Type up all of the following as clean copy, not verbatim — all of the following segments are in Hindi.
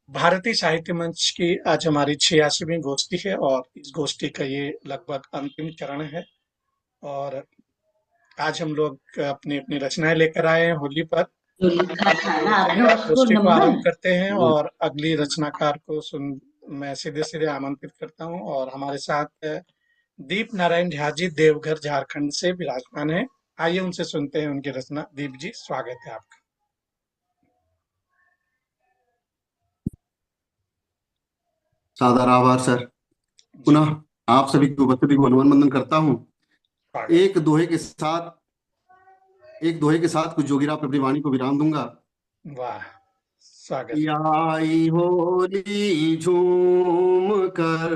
भारतीय साहित्य मंच की आज हमारी 86वीं गोष्ठी है और इस गोष्ठी का ये लगभग अंतिम चरण है। और आज हम लोग अपनी अपनी रचनाएं लेकर आए हैं होली पर। जो लिखा था तो ना चलिए आपने आज उसको गोष्ठी को नंबर। आरंभ करते हैं और अगली रचनाकार को मैं सीधे सीधे आमंत्रित करता हूँ। और हमारे साथ दीप नारायण झा जी देवघर झारखंड से विराजमान है। आइए उनसे सुनते हैं उनकी रचना। दीप जी, स्वागत है आपका। सादर आभार सर। जी, पुनः आप सभी की उपस्थिति को अनुमोदन वंदन करता हूँ। स्वागत। एक दोहे के साथ कुछ जोगिरा पे अपनी वाणी को विराम दूंगा। वाह, स्वागत। कि आई होली झूम कर,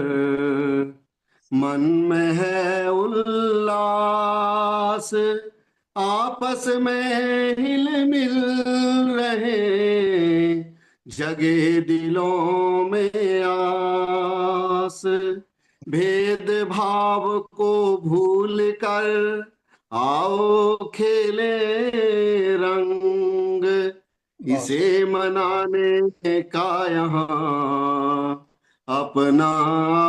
मन में है उल्लास, आपस में हिल मिल रहे, जगे दिलों में आस। भेद भाव को भूल कर आओ खेले रंग, बहुत इसे मनाने का यहाँ अपना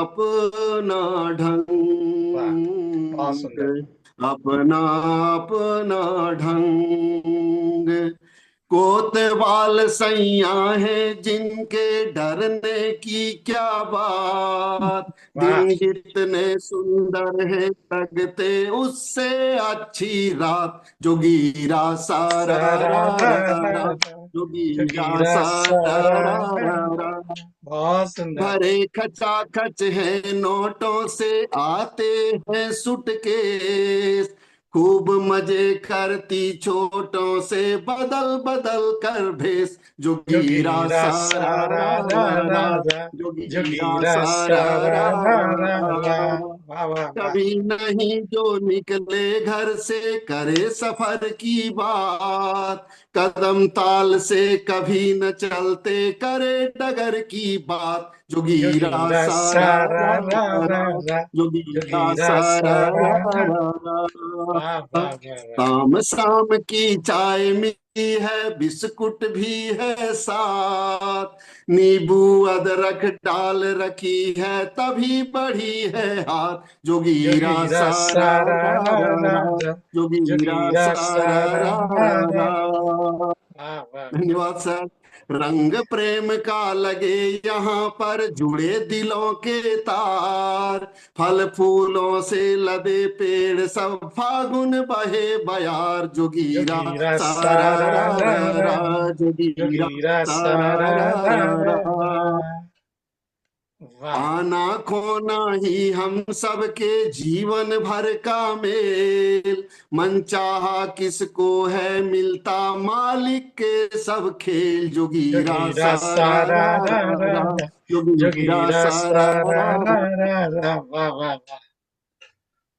अपना वाह, बहुत ढंग, सुंदर। अपना अपना ढंग। कोतवाल सैया है जिनके डरने की क्या बात, वाह, दिन जितने सुंदर है लगते उससे अच्छी रात। जोगीरा सारा सारा रा रा रा रा रा, रा, जोगीरा जोगीरा सारा सारा रा रा रा रा। रा। बहुत सुंदर। भरे खचाखच है नोटों से आते हैं सुटकेस, खूब मजे करती चोटों से बदल बदल कर भेस। जोगीरा जोगीरा सारा सारा रा रा रा रा रा, रा, जोगीरा जोगीरा सारा सारा रा रा रा रा रा। रा। वाह वाह वाह। कभी नहीं जो निकले घर से करे सफर की बात, कदम ताल से कभी न चलते करे डगर की बात। जोगीरा जोगीरा सारा सारा रा रा रा रा रा, रा, जोगीरा जोगीरा सारा सारा रा रा। रा रा। वाह वाह वाह वाह। शाम शाम की चाय मिली है बिस्कुट भी है साथ, नींबू अदरक डाल रखी है तभी बढ़ी है हाथ। जोगीरा जोगीरा सारा सारा रा रा रा रा रा, रा, जोगीरा जोगीरा सारा सारा रा रा रा रा। रा। वाह वाह वाह। धन्यवाद सर। रंग प्रेम का लगे यहाँ पर जुड़े दिलों के तार, फल फूलों से लदे पेड़ सब फागुन बहे बयार। जोगीरा जोगीरा सारा सारा रा रा रा रा, रा, जोगीरा जोगीरा सारा सारा रा रा रा रा रा। रा। वाह। पाना खोना ही हम सबके जीवन भर का मेल, मनचाहा किसको है मिलता मालिक के सब खेल। जोगीरा जोगीरा सारा सारा रा रा रा रा रा, रा, जोगीरा जोगीरा सारा सारा रा रा रा। रा रा। वाह वाह वाह। वाह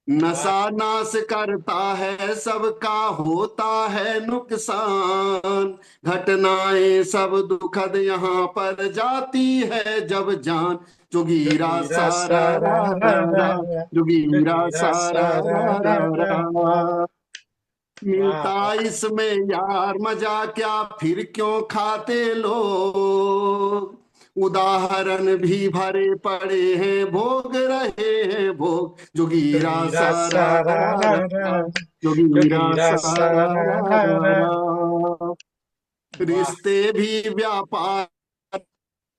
नशा नाश करता है सबका होता है नुकसान, घटनाएं सब दुखद यहाँ पर जाती है जब जान। जोगीरा जोगीरा सारा सारा रा रा रा रा रा, रा, जोगीरा जोगीरा सारा सारा रा रा रा रा रा। रा। वाह मिलता वाह। इसमें यार मजा क्या फिर क्यों खाते लोग, उदाहरण भी भरे पड़े हैं भोग रहे हैं भोग। जोगीरा जोगीरा सारा सारा रा रा रा रा, रा, जोगीरा जोगीरा सारा सारा रा रा रा रा। रा। वाह। रिश्ते भी व्यापार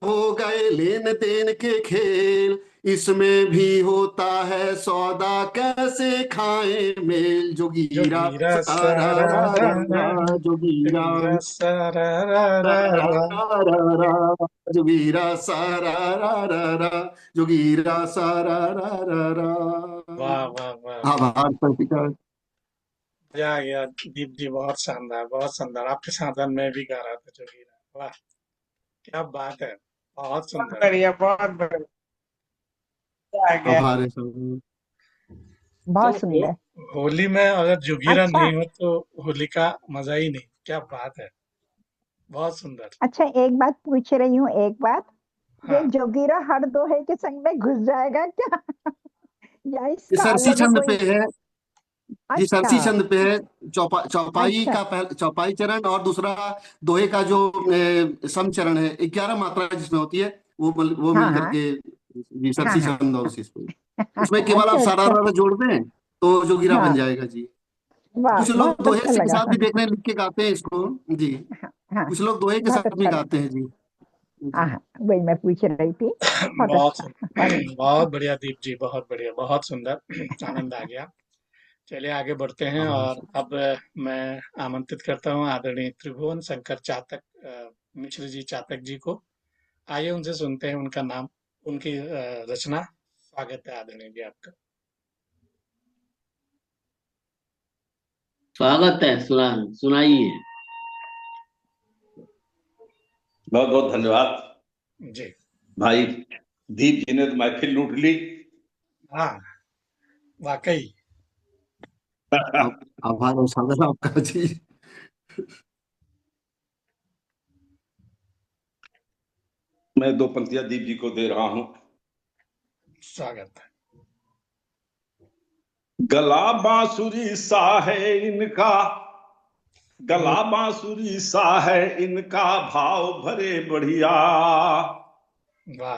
हो गए लेन देन के खेल, इसमें भी होता है सौदा कैसे खाएं मेल। जोगीरा जोगीरा सारा सारा रा रा रा रा, रा, जोगीरा जोगीरा सारा रा रा रा रा रा। रा रा, जोगीरा सारा रा रा रा, जोगीरा सारा रा रा रा। वाह वाह वाह वाह। आभार सर। मजा आ गया दीप जी, बहुत शानदार बहुत शानदार। आपके साथ मैं भी गा रहा था जोगीरा। वाह, क्या बात है। बहुत बहुत सुंदर। बढ़िया, बहुत बढ़िया। आ गया। आभार है सर। तो बहुत सुंदर। होली में अगर जोगीरा अच्छा। नहीं हो तो होली का मजा ही नहीं। क्या बात है। बहुत सुंदर। अच्छा, एक बात पूछ रही हूँ, एक बात। ये हाँ, जोगीरा हर दोहे के संग में घुस जाएगा क्या? या ये इसका सर सी अलग छंद पे कोई? है, जी अच्छा सरसी छंद पे है। चौपाई अच्छा। का चौपाई चरण और दूसरा दोहे का जो सम चरण है, 11 मात्रा जिसमें होती है, वो हाँ मिल हाँ करके जी हाँ सरसी हाँ। छंद और उसी पे। उसमें केवल आप अच्छा सारा अच्छा। रा जोड़ दें तो जो गिरा बन हाँ। जाएगा जी। वाह कुछ लोग बहुत दोहे अच्छा के लगा। साथ भी देख रहे हैं, लिख के गाते हैं इसको जी। हाँ हाँ। कुछ लोग दोहे के बहुत साथ भी अच्छा गाते लगा। हैं जी। हाँ जी हाँ वही मैं पूछ रही थी। बहुत बहुत अच्छा सुंदर। बहुत बहुत बढ़िया दीप जी, बहुत बढ़िया, बहुत सुंदर। आनंद आ गया। चलिए आगे बढ़ते हैं, और हाँ। अब मैं आमंत्रित करता हूँ आदरणीय त्रिभुवन शंकर चातक मिश्र जी, चातक जी को। आइए उनसे सुनते हैं उनका नाम, उनकी रचना। स्वागत है आदरणीय जी आपका। स्वागत है, सुनाइए। बहुत बहुत धन्यवाद जी। भाई। दीप जी ने तो महफिल लूट ली। हाँ, वाकई। आभार और सादर आपका जी। मैं दो पंक्तियां दीप जी को दे रहा हूं। स्वागत है। गला बांसुरी सा है इनका, गला बांसुरी सा है इनका, भाव भरे बढ़िया। वाह।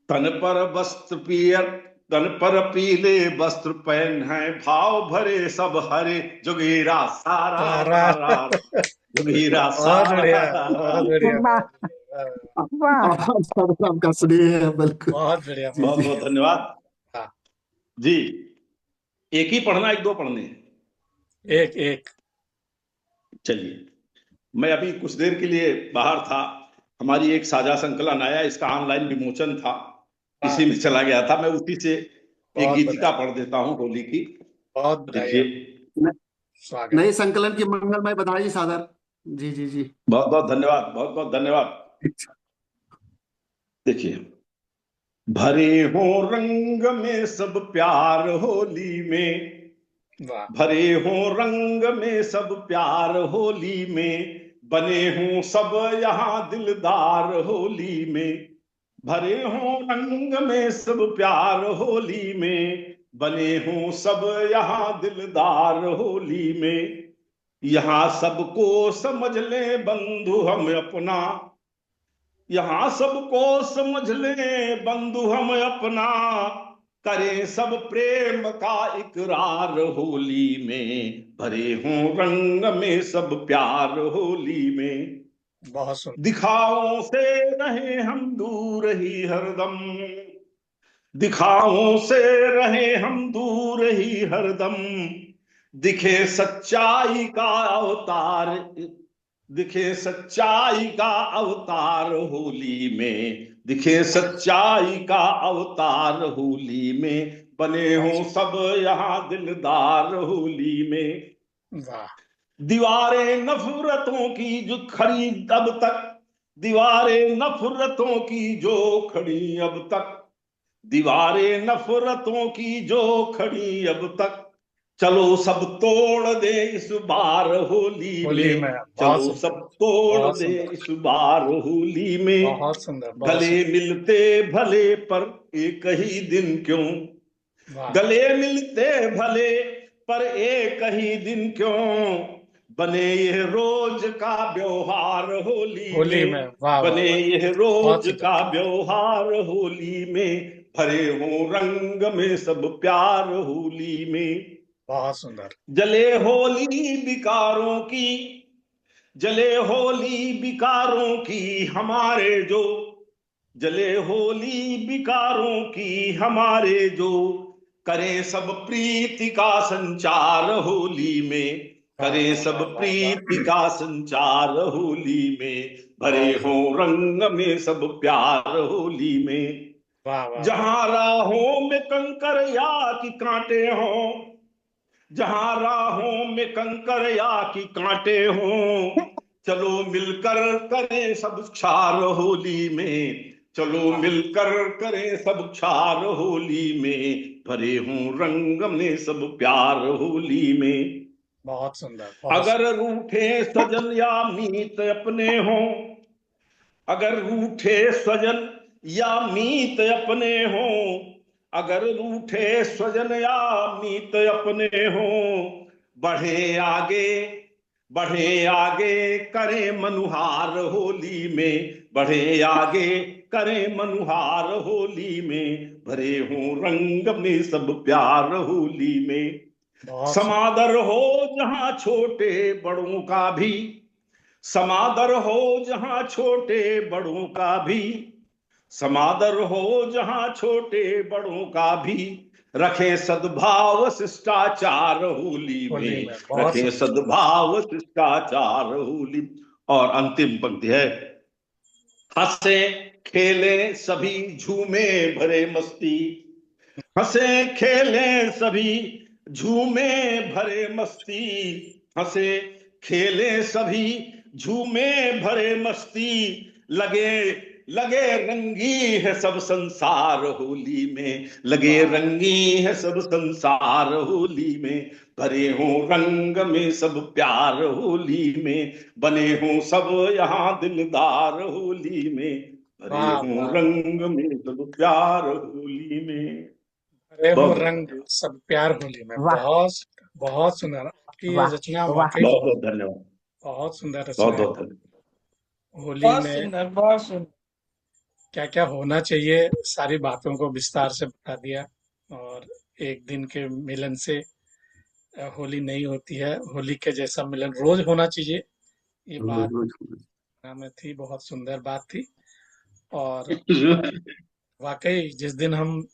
तन पर वस्त्र पियर, तन पर पीले वस्त्र पहन है, भाव भरे सब हरे, जुगेरा सारा सारा। रा रा रा, जुगेरा बहुत सारा बढ़िया, रा रा। बहुत बढ़िया, वाह बहुत बढ़िया। वाह। आभार सादर आपका स्नेह है बिल्कुल। बहुत बढ़िया, जी बहुत बहुत जी। बहुत धन्यवाद बढ़िया। जी। एक ही पढ़ना, एक दो पढ़ने? एक एक। चलिए, मैं अभी कुछ देर के लिए बाहर था, हमारी एक साझा संकलन आया, इसका ऑनलाइन विमोचन था, वाह, इसी में चला गया था। मैं उसी से एक बहुत गीतिका बधाई, पढ़ देता हूँ होली की। बहुत बधाई देखिए, आपको। न- स्वागत नए है। संकलन की मंगलमय बधाई सादर। जी जी जी। बहुत बहुत धन्यवाद, बहुत बहुत धन्यवाद। देखिए, भरे हो रंग में सब प्यार होली में, वाह। भरे हो रंग में सब प्यार होली में, बने हों सब यहाँ दिलदार होली में। भरे हों रंग में सब प्यार होली में, बने हों सब यहाँ दिलदार होली में। यहाँ सबको समझ ले बंधु हम अपना, यहाँ सबको समझ ले बंधु हम अपना, करें सब प्रेम का इकरार होली में। भरे हों रंग में सब प्यार होली में, बहुत सुंदर। दिखाओं से रहे हम दूर ही हरदम, दिखाओं से रहे हम दूर ही हरदम, दिखे सच्चाई का अवतार, दिखे सच्चाई का अवतार होली में, दिखे सच्चाई का अवतार होली में, बने बहुत हो सब यहाँ दिलदार होली में। वाह। दीवारें नफरतों की जो खड़ी अब तक, दीवारें नफरतों की जो खड़ी अब तक, दीवारें नफरतों की जो खड़ी अब तक, चलो सब तोड़ दे इस बार होली होली में, में बहुत चलो सुंदर, सब तोड़ बहुत दे सुंदर, इस बार होली में। बहुत सुंदर, बहुत गले सुंदर। मिलते भले पर एक ही दिन क्यों, वाह। गले मिलते भले पर एक ही दिन क्यों, बने यह रोज का व्यवहार होली होली में, में वाह वाह बने वाह। यह बहुत रोज सुंदर। का व्यवहार होली में, भरे हो रंग में सब प्यार होली में। बहुत सुंदर। जले होली विकारों की, जले होली विकारों की हमारे जो, जले होली विकारों की हमारे जो, करें सब प्रीति का संचार होली में, वाह करें वाह सब वाह वाह प्रीति वाह। का संचार होली में, भरे बहुत हो सुंदर। रंग में सब प्यार होली में। वाह वाह वाह। जहां राहों में कंकर या कि कांटे हों, जहां राहों में कंकर या कि कांटे हों, चलो मिलकर करें सब क्षार होली में, चलो वाह। मिलकर करें सब क्षार होली में, भरे हों रंग में सब प्यार होली में। बहुत सुंदर, बहुत अगर सुंदर। रूठे सजन या मीत अपने हों, अगर रूठे सजन या मीत अपने हों, अगर रूठे स्वजन या मीत अपने हों, बढ़े आगे करें मनुहार होली में, बढ़े आगे करें मनुहार होली में, भरे हों रंग में सब प्यार होली में। बहुत समादर हो जहां छोटे बड़ों का भी, समादर हो जहां छोटे बड़ों का भी, समादर हो जहां छोटे बड़ों का भी, रखें सद्भाव शिष्टाचार होली होली में, में बहुत रखें सुंदर। सद्भाव शिष्टाचार होली। और अंतिम पंक्ति है, हंसे खेले सभी झूमे भरे मस्ती, हंसे खेले सभी झूमे भरे मस्ती, हंसे खेले सभी झूमे भरे मस्ती, लगे लगे रंगी है सब संसार होली में, लगे रंगी है सब संसार होली में, भरे हों रंग में सब प्यार होली में, बने हों सब यहाँ दिलदार होली में, भरे वाह हों वाह, रंग में सब प्यार होली में। अरे हो बहुत रंग सब प्यार होली में। वाह बहुत सुंदर आपकी ये वाह रचना, वाह वाकई बहुत बहुत बहुत धन्यवाद, बहुत सुंदर रचना बहुत है। बहुत धन्यवाद। होली बहुत में सुंदर, बहुत सुंदर। क्या क्या होना चाहिए सारी बातों को विस्तार से बता दिया। और एक दिन के मिलन से होली नहीं होती है, होली के जैसा मिलन रोज होना चाहिए, ये बात में थी, बहुत सुंदर बात थी। और वाकई जिस दिन हम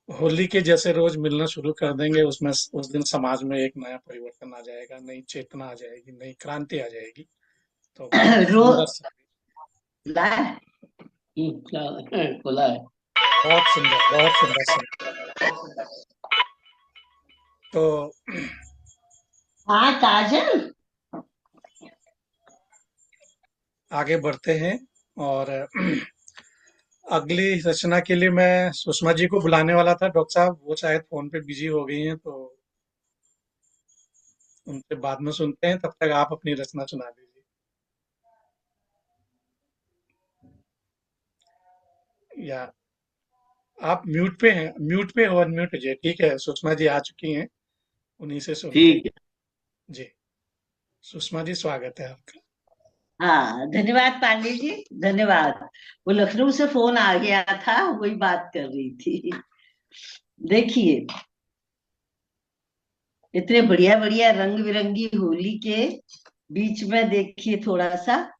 होली के जैसे रोज मिलना शुरू कर देंगे, उसमें उस दिन समाज में एक नया परिवर्तन आ जाएगा, नई चेतना आ जाएगी, नई क्रांति आ जाएगी। तो बहुत रो सुंदर लाए खुला है। बहुत सुंदर, बहुत सुंदर सुंदर। तो हाँ काजल, आगे बढ़ते हैं। और अगली रचना के लिए मैं सुषमा जी को बुलाने वाला था, डॉक्टर साहब वो शायद फोन पे बिजी हो गई हैं, तो उनसे बाद में सुनते हैं। तब तक आप अपनी रचना सुना दीजिए। या आप म्यूट पे हैं, म्यूट पे हो, अनम्यूट कीजिए। ठीक है, सुषमा जी आ चुकी हैं, उन्हीं से सुनते हैं। ठीक है। जी, सुषमा जी स्वागत है आपका। हाँ धन्यवाद पांडे जी, धन्यवाद। वो लखनऊ से फोन आ गया था, वही बात कर रही थी। देखिए, इतने बढ़िया बढ़िया रंग बिरंगी होली के बीच में देखिए थोड़ा सा,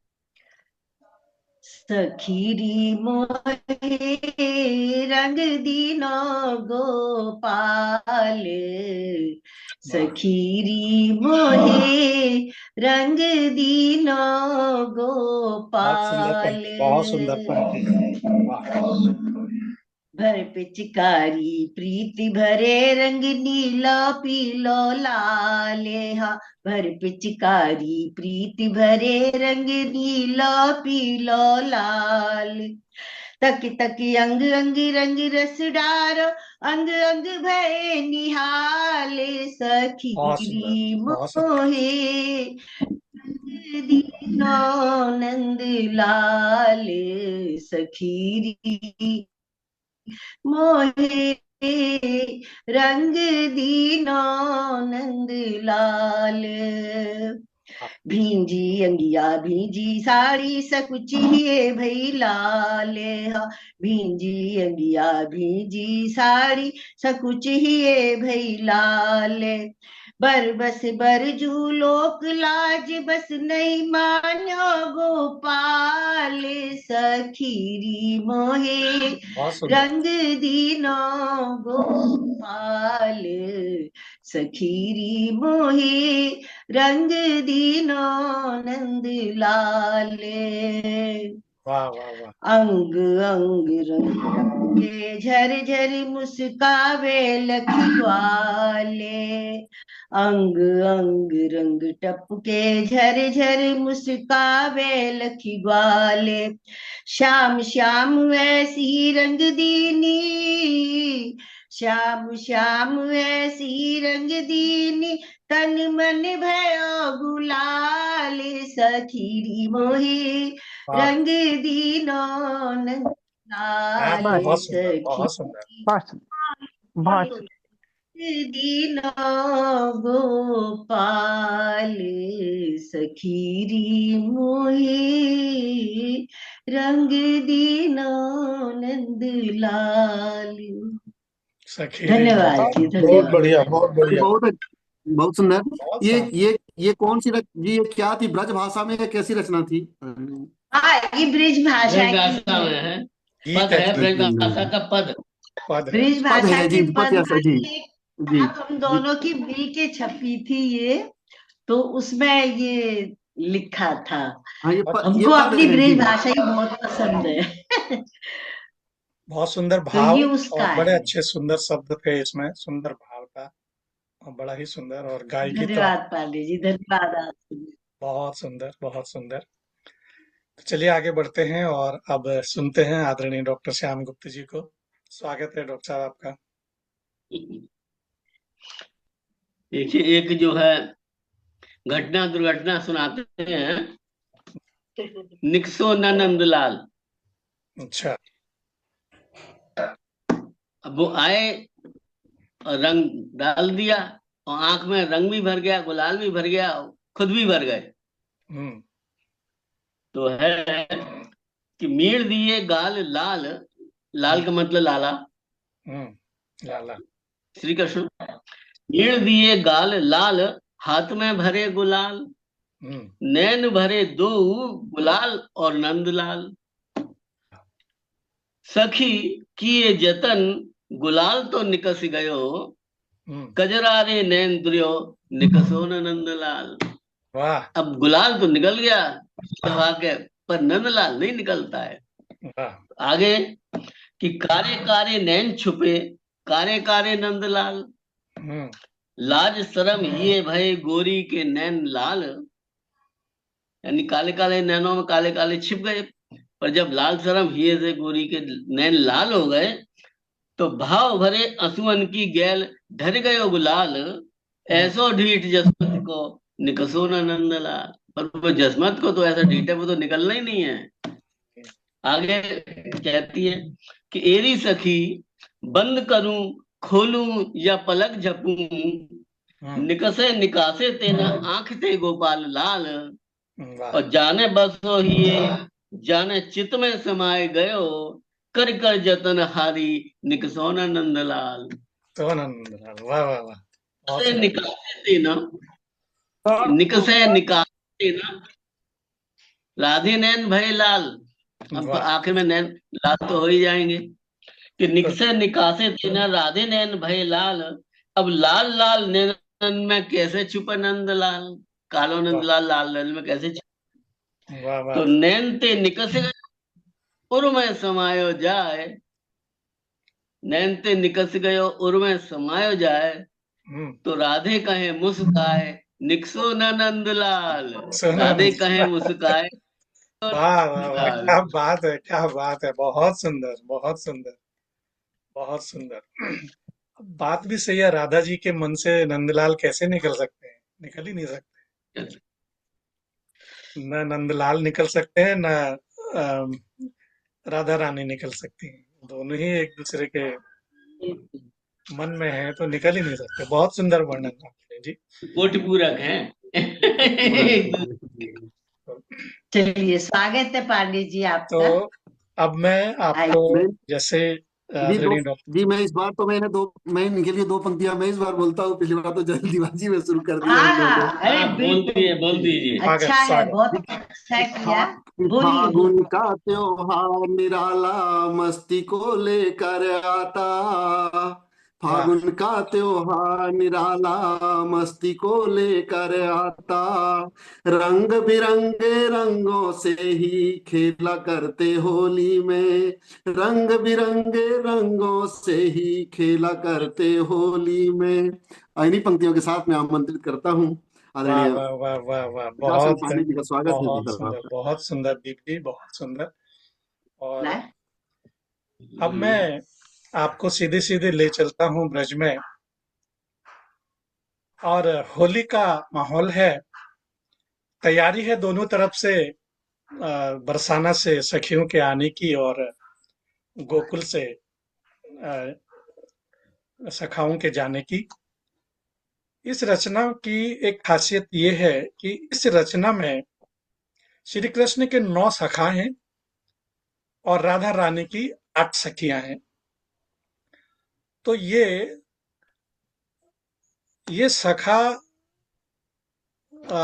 सखीरी मोहे रंग दीनो गोपाल, सखीरी मोहे रंग दीनो बहुत सुंदर गोपाल, पंक्ति, बहुत सुंदर पंक्ति। वाह, भर पिचकारी प्रीति भरे रंग नीला पीलो लाल, हाँ भर पिचकारी प्रीति भरे रंग नीला पीलो लाल, तक तक अंग अंग रंग रस डारो, अंग अंग भय निहाल, बहुत सुंदर, सखीरी बहुत सुंदर। मोहे दीनो नंद लाल, सखीरी मोहे रंग दीनो नंद लाल, भींजी अंगिया भींजी साड़ी सकुचिए भई लाल, हाँ भींजी अंगिया भींजी साड़ी सकुचिए भई लाल, बर बस बरजू लोक लाज बस नहीं मान्यो गोपाल, सखीरी मोहे बहुत सुंदर। रंग दीनो गोपाल, सखीरी मोहे रंग दीनो नंद लाल, वाह वाह वाह, अंग अंग रंग के झर झर मुस्कावे लखी ग्वाले, अंग अंग रंग टपके झर झर मुस्कावे लखी ग्वाले, श्याम श्याम ऐसी रंग दीनी, श्याम श्याम ऐसी रंग दीनी, तन मन भयो गुलाल, सखीरी मोहे वाह, रंग दीनो नंद लाल, बहुत सुंदर, बहुत सुंदर। सखी बहुत सुंदर। बहुत दीना गोपाल सखीरी मोही रंग दीना नंद लाल। सखी धन्यवाद जी, बहुत धन्यवाद। बढ़िया, बहुत बढ़िया। बहुत बहुत सुंदर। बहुत ये शानदार। ये कौन सी ये क्या थी? ब्रज भाषा में है? कैसी रचना थी? हाँ, ये ब्रिज भाषा ब्रज की भाषा है। में है, गीत पद है, है, गीत ब्रज भाषा का पद। पद है। ब्रिज पद भाषा है के जी, पद पद या जी की एक जी किताब हम जी। दोनों की मिल के छपी थी ये, तो उसमें ये लिखा था। हाँ, ये हमको पद अपनी है ब्रिज जी। भाषा ही बहुत पसंद है। बहुत सुंदर तो भाव ये उसका और बड़े है। अच्छे सुंदर शब्द थे इसमें, सुंदर भाव था और बड़ा ही सुंदर, और गायकी तो धन्यवाद पांडे जी, धन्यवाद आपको। बहुत सुंदर, बहुत सुंदर। तो चलिए आगे बढ़ते हैं और अब सुनते हैं आदरणीय डॉक्टर श्याम गुप्त जी को। स्वागत है डॉक्टर साहब आपका। देखिए, एक जो है घटना दुर्घटना सुनाते हैं। निकसो न नंदलाल। अच्छा। अब वो आए और रंग डाल दिया, और आंख में रंग भी भर गया, गुलाल भी भर गया, खुद भी भर गए। हम्म। तो है कि मीड़ दिए गाल लाल। लाल हम्म। का मतलब लाला, लाला। श्री कृष्ण। मीड़ दिए गाल लाल, हाथ में भरे गुलाल, हम्म। नैन भरे दो गुलाल और नंदलाल। सखी किए जतन, गुलाल तो निकस गयो, हम्म। कजरारे नैन दुर्यो, निकसो न नंदलाल। वाह। अब गुलाल तो निकल गया सौभाग्य, पर नंदलाल नहीं निकलता है। वाह। आगे कि कारे कारे नैन छुपे, कारे कारे नंदलाल, हम्म। लाज शरम ये भय गोरी के नैन लाल। यानी काले काले नैनों में काले काले छिप गए, पर जब लाल शरम हिये से गोरी के नैन लाल हो गए, तो भाव भरे असुअन की गैल ढर गयो गुलाल। हम्म। ऐसो ढीठ जसमत को, निकसो न नंदलाल। पर वो जसमत को तो ऐसा ढीठ है, वो तो निकलना ही नहीं है। आगे कहती है कि एरी सखी बंद करूं खोलूं या पलक झपूं, हम्म। निकसे निकासे तेना आंख ते गोपाल लाल। वाह। और जाने बसो हिये, जाने चित में समाये गयो, कर कर जतन हारी, निकसो न नंदलाल। तो नंदलाल, वाह वाह वाह। बहुत से सुंदर। निकासे तेना, तो निकसे निकासे तेना, राधे नैन भय लाल। अब वाह। आखिर में नैन लाल तो हो ही जाएंगे। कि तो निकसे निकासे तेना, राधे नैन भय लाल। अब लाल लाल नैनन में कैसे छुपे नंदलाल। कालो वाह नंदलाल लाल नैन में कैसे वाह तो वाह। नैन ते निकस उर में समायो जाए। नैन ते निकस गयो उर में समायो जाए, हम्म। तो राधे कहे मुस्काए, निकसो न नंदलाल। सोना राधे कहे नंदलाल। मुस्काए तो वाह वाह वाह, नंदलाल। क्या बात है, क्या बात है। बहुत सुंदर, बहुत सुंदर, बहुत सुंदर। बात भी सही है, राधा जी के मन से नंदलाल कैसे निकल सकते हैं? निकल ही नहीं सकते। न नंदलाल निकल सकते हैं, न अम, राधा रानी निकल सकती हैं। दोनों ही एक दूसरे के मन में है, तो निकल ही नहीं सकते। बहुत सुंदर वर्णन आपने जी। कोटि पूरक है। चलिए, स्वागत है पांडे जी तो आपका। अब मैं आपको, आइए। मैं जैसे जी दो आदरणीय डॉक्टर। जी मैं इस बार तो मैं इनके लिए दो पंक्तियां मैं इस बार बोलता हूँ। पिछली बार तो जल्दीबाजी में शुरू कर दिया हाँ इन लोगों हाँ, अरे हाँ, बोल बिल्कुल, दीजिए, बोल दीजिए। स्वागत, अच्छा है, स्वागत। बहुत अच्छा किया। बोलिए फागुन बोलिए। का त्योहार निराला मस्ती को लेकर आता। वाह। फागुन का त्योहार निराला मस्ती को लेकर आता। रंग बिरंगे रंगों से ही खेला करते होली में। रंग बिरंगे रंगों से ही खेला करते होली में। इन्हीं पंक्तियों के साथ मैं आमंत्रित करता हूँ वाह आदरणीय वाह वाह वाह वाह, विकास चंद्र बहुत पांडे जी का। स्वागत है बहुत जी। सुंदर, बहुत सुंदर दीप जी, बहुत सुंदर। और लाए। अब मैं आपको सीधे सीधे ले चलता हूँ ब्रज में, और होली का माहौल है। तैयारी है दोनों तरफ से, बरसाना से सखियों के आने की, और गोकुल से सखाओं के जाने की। इस रचना की एक खासियत ये है कि इस रचना में श्री कृष्ण के 9 सखा हैं और राधा रानी की 8 सखियां हैं। तो ये सखा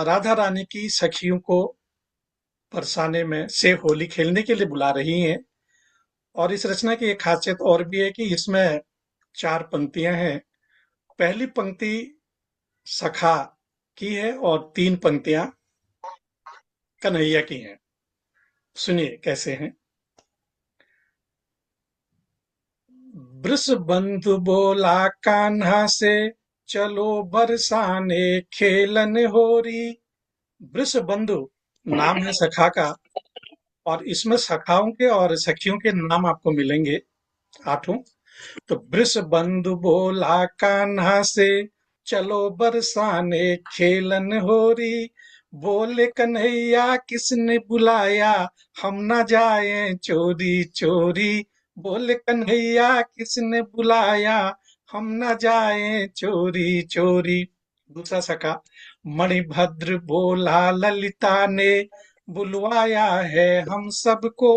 राधा रानी की सखियों को बरसाने में से होली खेलने के लिए बुला रही हैं। और इस रचना की एक खासियत और भी है कि इसमें 4 पंक्तियां हैं। पहली पंक्ति सखा की है और 3 पंक्तियां कन्हैया की हैं। सुनिए कैसे हैं। वृषबंधु बोला कान्हा से, चलो बरसाने खेलन होरी। वृषबंधु नाम है सखा का, और इसमें सखाओं के और सखियों के नाम आपको मिलेंगे 8। तो वृषबंधु बोला कान्हा से, चलो बरसाने खेलन होरी। बोले कन्हैया किसने बुलाया, हम न जाए चोरी चोरी। बोले कन्हैया किसने बुलाया, हम न जाए चोरी चोरी। दूसरा सखा मणिभद्र बोला ललिता ने, बुलवाया है हम सबको।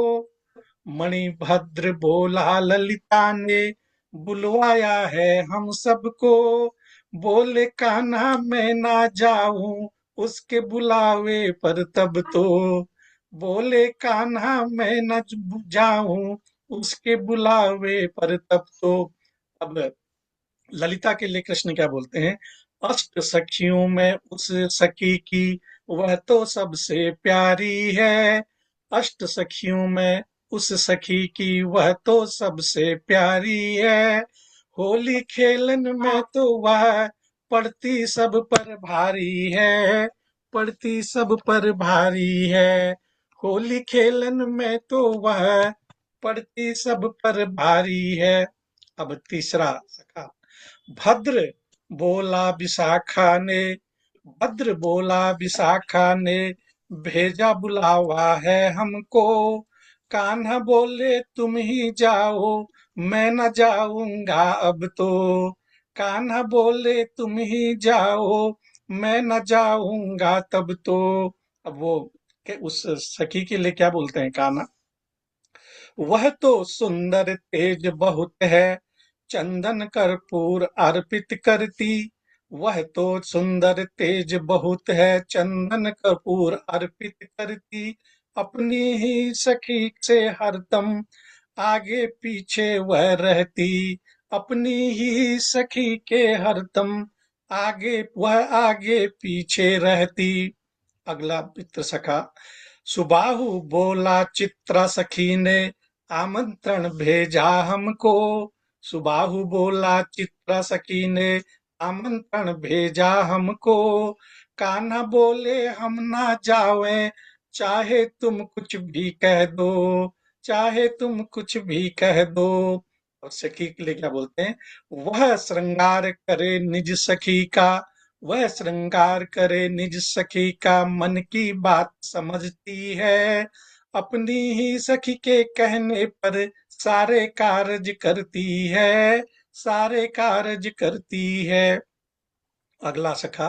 मणिभद्र बोला ललिता ने, बुलवाया है हम सबको। बोले कान्हा मैं ना जाऊं उसके बुलावे पर तब तो। बोले कान्हा मैं न जाऊं उसके बुलावे पर तब तो। अब ललिता के लिए कृष्ण क्या बोलते हैं। अष्ट सखियों में उस सखी की वह तो सबसे प्यारी है। अष्ट सखियों में उस सखी की वह तो सबसे प्यारी है। होली खेलन में तो वह पड़ती सब पर भारी है। पड़ती सब पर भारी है। होली खेलन में तो वह पड़ती सब पर भारी है। अब तीसरा सखा भद्र बोला विशाखा ने, भद्र बोला विशाखा ने, भेजा बुलावा है हमको। कान्हा बोले तुम ही जाओ, मैं न जाऊंगा अब तो। कान्हा बोले तुम ही जाओ, मैं न जाऊंगा तब तो। अब वो उस सखी के लिए क्या बोलते हैं कान्हा। वह तो सुंदर तेज बहुत है, चंदन कर्पूर अर्पित करती। वह तो सुंदर तेज बहुत है, चंदन कर्पूर अर्पित करती। अपनी ही सखी से हरदम आगे पीछे वह रहती। अपनी ही सखी के हरदम आगे पीछे रहती। अगला मित्र सखा सुबाहु बोला चित्रा सखी ने, आमंत्रण भेजा हमको। सुबाहु बोला चित्रा सखी ने, आमंत्रण भेजा हमको। कान्हा बोले हम ना जावे, चाहे तुम कुछ भी कह दो। चाहे तुम कुछ भी कह दो। और सखी के लिए क्या बोलते हैं। वह श्रृंगार करे निज सखी का, वह श्रृंगार करे निज सखी का, मन की बात समझती है। अपनी ही सखी के कहने पर सारे कार्य करती है। सारे कार्य करती है। अगला सखा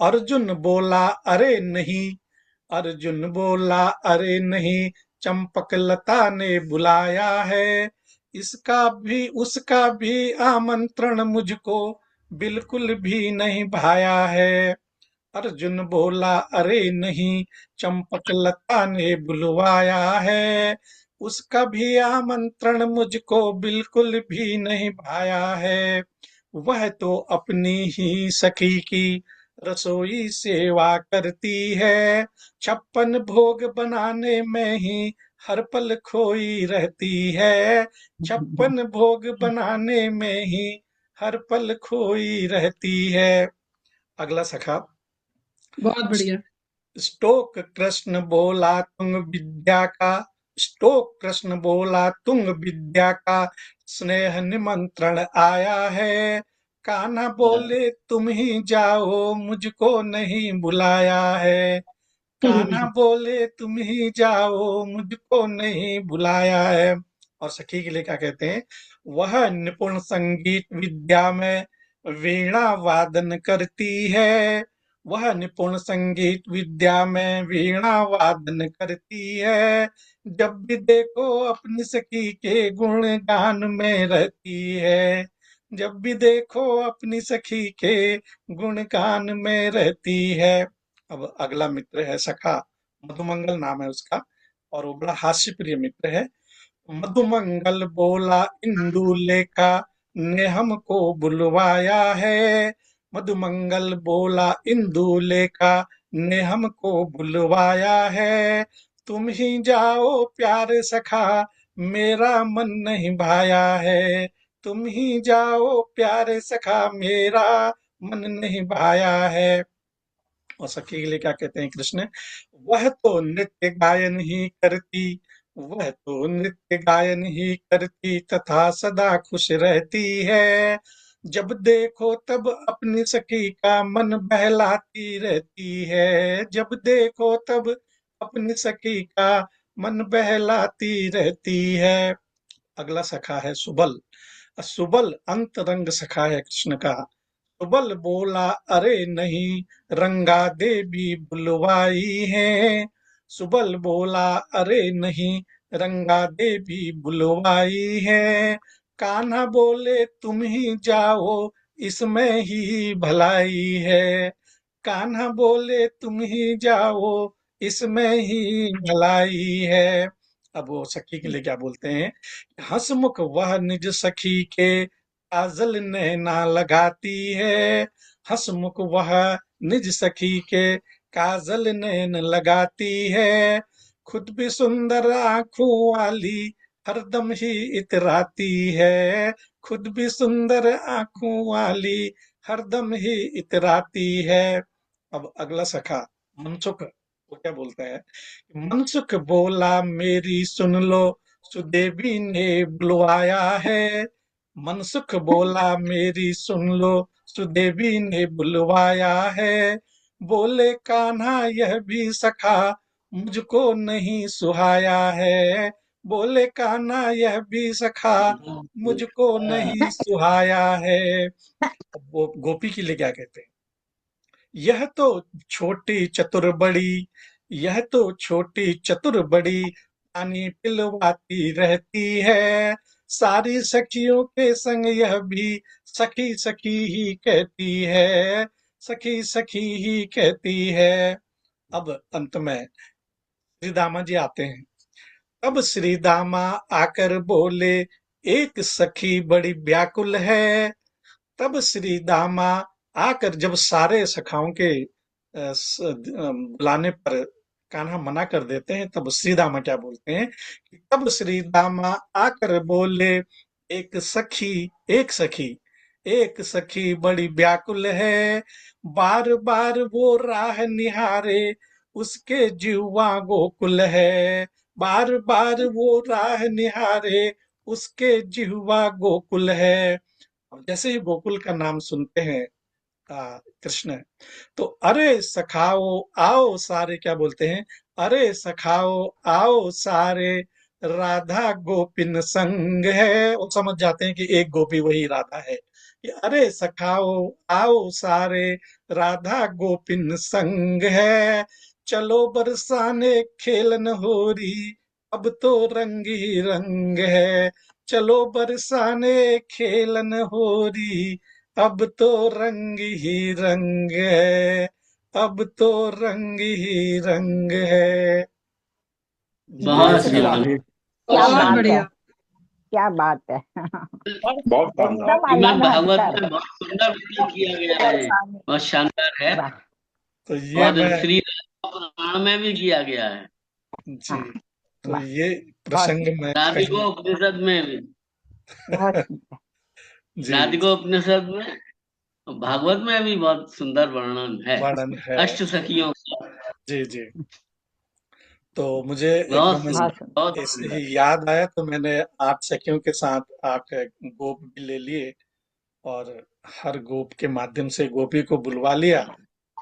अर्जुन बोला अरे नहीं, अर्जुन बोला अरे नहीं, चंपक लता ने बुलाया है। उसका भी आमंत्रण मुझको बिल्कुल भी नहीं भाया है। अर्जुन बोला अरे नहीं, चंपक लता ने बुलवाया है। उसका भी आमंत्रण मुझको बिल्कुल भी नहीं भाया है। वह तो अपनी ही सखी की रसोई सेवा करती है। 56 भोग बनाने में ही हर पल खोई रहती है। 56 भोग बनाने में ही हर पल खोई रहती है। अगला सखा बहुत बढ़िया। स्टोक कृष्ण बोला तुंग विद्या का, स्टोक कृष्ण बोला तुंग विद्या का, स्नेह निमंत्रण आया है। कान्हा बोले तुम ही जाओ, मुझको नहीं बुलाया है। कान्हा बोले तुम ही जाओ, मुझको नहीं बुलाया है। और सखी के लिए क्या कहते हैं, वह निपुण संगीत विद्या में वीणा वादन करती है। वह निपुण संगीत विद्या में वीणा वादन करती है। जब भी देखो अपनी सखी के गुणगान में रहती है। जब भी देखो अपनी सखी के गुणगान में रहती है। अब अगला मित्र है सखा, मधुमंगल नाम है उसका, और वो बड़ा हास्य प्रिय मित्र है। मधुमंगल बोला इंदु लेखा ने हमको बुलवाया है। मधुमंगल बोला इंदु लेखा ने हमको बुलवाया है। तुम ही जाओ प्यारे सखा मेरा मन नहीं भाया है। तुम ही जाओ प्यारे सखा मेरा मन नहीं भाया है। और सखी के लिए क्या कहते हैं कृष्ण, वह तो नृत्य गायन ही करती। वह तो नृत्य गायन ही करती तथा सदा खुश रहती है। जब देखो तब अपनी सखी का मन बहलाती रहती है। जब देखो तब अपनी सखी का मन बहलाती रहती है। अगला सखा है सुबल। सुबल अंतरंग सखा है कृष्ण का। सुबल बोला अरे नहीं रंगा देवी बुलवाई है। सुबल बोला अरे नहीं रंगा देवी बुलवाई है। कान्हा बोले तुम ही जाओ इसमें ही भलाई है। कान्हा बोले तुम ही जाओ इसमें ही भलाई है। अब वो सखी के लिए क्या बोलते हैं, हंसमुख वह निज सखी के काजल नैना लगाती है। हंसमुख वह निज सखी के काजल नैन लगाती है। खुद भी सुंदर आंखों वाली हरदम ही इतराती है। खुद भी सुंदर आंखों वाली हरदम ही इतराती है। अब अगला सखा मनसुख, वो क्या बोलता है, मनसुख बोला मेरी सुन लो सुदेवी ने बुलवाया है। मनसुख बोला मेरी सुन लो सुदेवी ने बुलवाया है। बोले कान्हा यह भी सखा मुझको नहीं सुहाया है। बोले कान्हा यह भी सखा मुझको नहीं सुहाया है। वो गोपी के लिए क्या कहते हैं, यह तो छोटी चतुर बड़ी, यह तो छोटी चतुर बड़ी पानी पिलवाती रहती है। सारी सखियों के संग यह भी सखी सखी ही कहती है। सखी सखी ही कहती है। अब अंत में श्री दामा जी आते हैं। अब श्री दामा आकर बोले एक सखी बड़ी व्याकुल है। तब श्री दामा आकर जब सारे सखाओं के बुलाने पर कान्हा मना कर देते हैं, तब श्री दामा क्या बोलते हैं कि तब श्री दामा आकर बोले एक सखी एक सखी एक सखी बड़ी व्याकुल है। बार बार वो राह निहारे उसके जीवा गोकुल है। बार बार वो राह निहारे उसके जिह्वा गोकुल है। जैसे ही गोकुल का नाम सुनते हैं कृष्ण, तो अरे सखाओ आओ सारे क्या बोलते हैं, अरे सखाओ आओ सारे राधा गोपिन संग है। वो समझ जाते हैं कि एक गोपी वही राधा है। कि अरे सखाओ आओ सारे राधा गोपिन संग है। चलो बरसाने खेलन होरी अब तो रंग ही रंग है। चलो बरसाने खेलन होरी अब तो रंग ही रंग है। अब तो रंग ही रंग है। बहुत जय श्री सुंदर। राम। क्या बहुत बात है, बढ़िया। क्या बात है। बहुत शानदार। एकदम श्रीमद् अलग भागवत अंतर। में बहुत सुंदर वर्णन किया गया है, बहुत शानदार है। वाह, तो ये और मैं श्री पुराण में भी किया गया है, जी, हाँ, तो वाह, ये प्रसंग मैं राधिको कहीं उपनिषद में भी, बहुत सुंदर। जी राधिको उपनिषद में, भागवत में भी बहुत सुंदर वर्णन है वर्णन है। अष्ट सखियों का। जी जी, तो मुझे बहुत एकदम बहुत सुंदर, सुंदर। बहुत ऐसे सुंदर। ही याद आया, तो मैंने 8 सखियों के साथ 8 गोप भी ले लिए और हर गोप के माध्यम से गोपी को बुलवा लिया।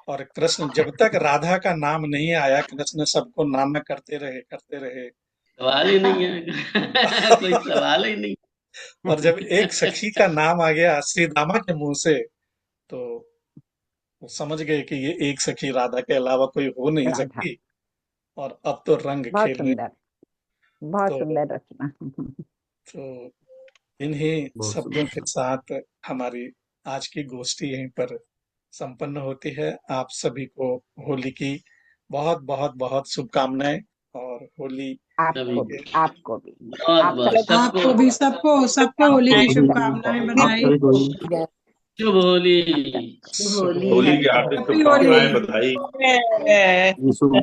और कृष्ण जब तक राधा का नाम नहीं आया, कृष्ण सबको नाना करते रहे सवाल ही नहीं है। कोई सवाल ही नहीं। और जब एक सखी का नाम आ गया श्री दामा के मुंह से, तो वो समझ गए कि ये एक सखी राधा के अलावा कोई हो नहीं राधा। सकती, और अब तो रंग बहुत खेलने। सुंदर, बहुत तो सुंदर रचना। तो इन्हीं बहुत शब्दों के सुंदर। साथ हमारी आज की गोष्ठी यहीं पर संपन्न होती है। आप सभी को होली की बहुत बहुत बहुत शुभकामनाएं, और होली आपको सभी भी, आपको भी। बहुत आप बहुत सब सबको आपको भी, सबको होली की शुभकामनाएं, आप बधाई। सभी को शुभ होली। शुभ होली। होली की हार्दिक हैप्पी होली। शुभकामनाएं, बधाई। शुभ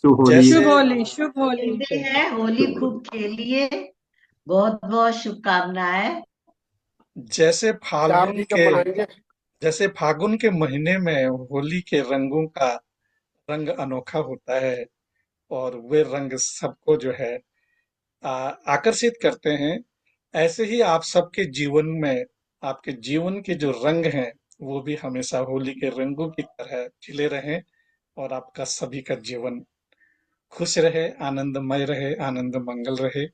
शुभ होली। जैसे शुभ होली, शुभ होली। होली है, होली खूब खेलिए। बहुत बहुत शुभकामनाएं। जैसे फागुन के महीने में होली के रंगों का रंग अनोखा होता है, और वे रंग सबको जो है आकर्षित करते हैं। ऐसे ही आप सबके जीवन में, आपके जीवन के जो रंग हैं, वो भी हमेशा होली के रंगों की तरह खिले रहें, और आपका सभी का जीवन खुश रहे, आनंदमय रहे, आनंद मंगल रहे।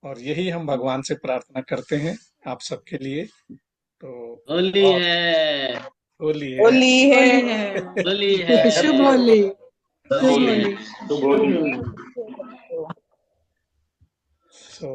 और यही हम भगवान से प्रार्थना करते हैं आप सबके लिए। तो होली और है। होली है। होली है। होली है। शुभ होली, शुभ होली, होली। शुभ होली। So